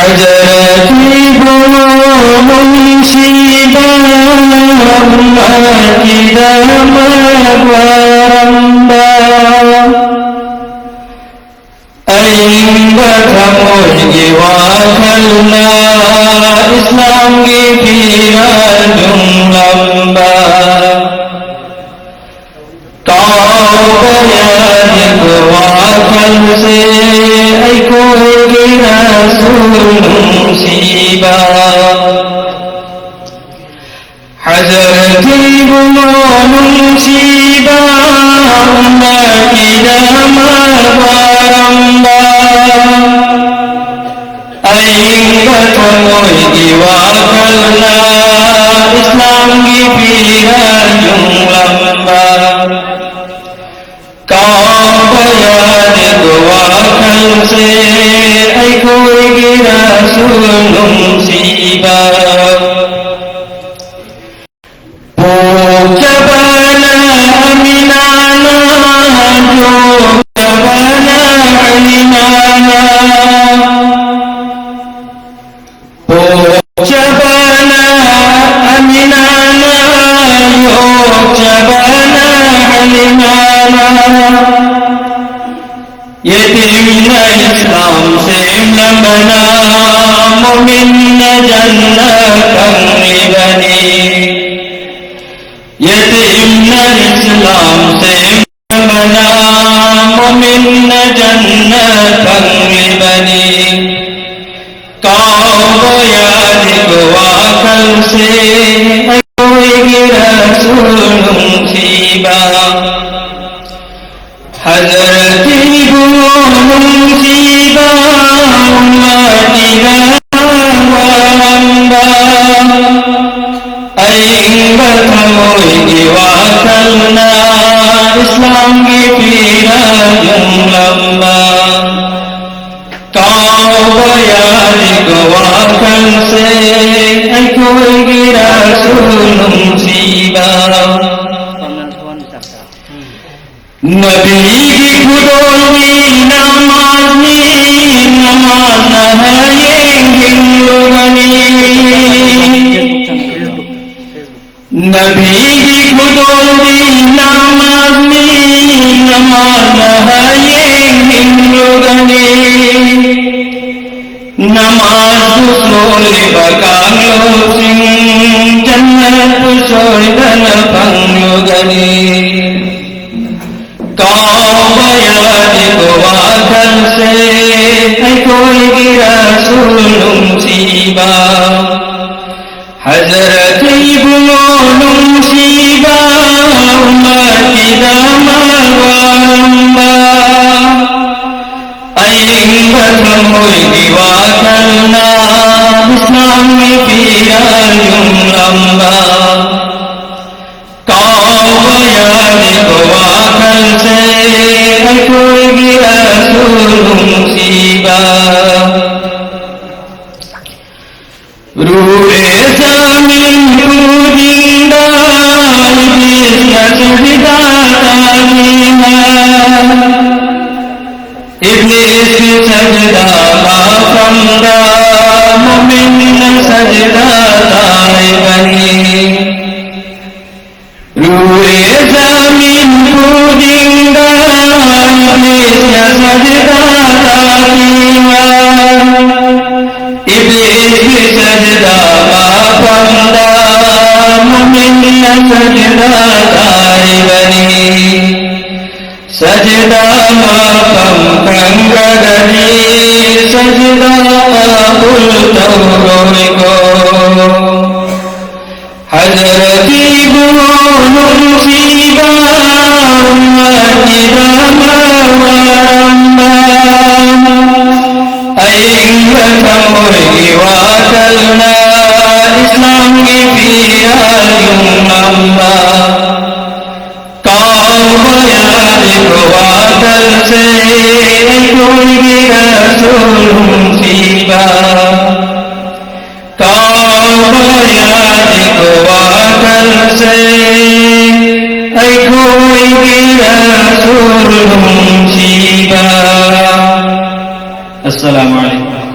हजरती बोलो मुंशीबा की दमगवारंबा अइंगथमुर्गी वाखलना इस्लाम की पीरा जुमलंबा वाखल से कोई रसूल मुसीबा हजरती बोलो मुसीबा की दमगवारंबा अइंगथमुर्गी वाखलना इस्लाम की पीरा जुमलंबा वाखल से कोई रसूल मुसीबा पोचबना अमीनाना जो चबना अमीनाना पोचबना अमीनाना जो चबना अमीनाना यतीम इस्लाम से बना मोमिन जन्नत बनी यतीम इस्लाम से बना मोमिन जन्नत बनी वाखल से कोई रसूल मुसीबा हजरती बोलो मुसीबा की दमगवारंबा अइंगथमुर्गी वाखलना इस्लाम की पीरा जुमलंबा वाखल से कोई रसूल मुसीबा नबी की खुदोनी नमाज न है ये हिंदुगनी नबी की खुदोनी नमाज न है ये हिंदुगनी नमाज सोले बकालो सिंह जन्नत सोयदन पंगुगनी वाखल से कोई रसूल मुसीबा हजरती बोलो मुसीबा की दमगवारंबा अइंगथमुर्गी वाखलना इस्लाम की पीरा जुमलंबा वाखल से कोई रसूल मुसीबा रूए ज़मीन जिंदा इब्लीस सजदा माफंदा मोमिन सजदा ताए बनी रूए ज़मीन जिंदा सजदा इब्लीस सजदा माफंदा मोमिन सजदा ताए बनी सजदा माफम कंगनी सजदा पुल तौरों को हजरती बोलो मुसीबा की दमगवारंबा अइंगथमुर्गी वाखलना इस्लाम की पीरा जुमलंबा वाखल से कोई रसूल मुसीबा वाखल से कोई रसूल मुसीबा। अस्सलामु अलैकुम।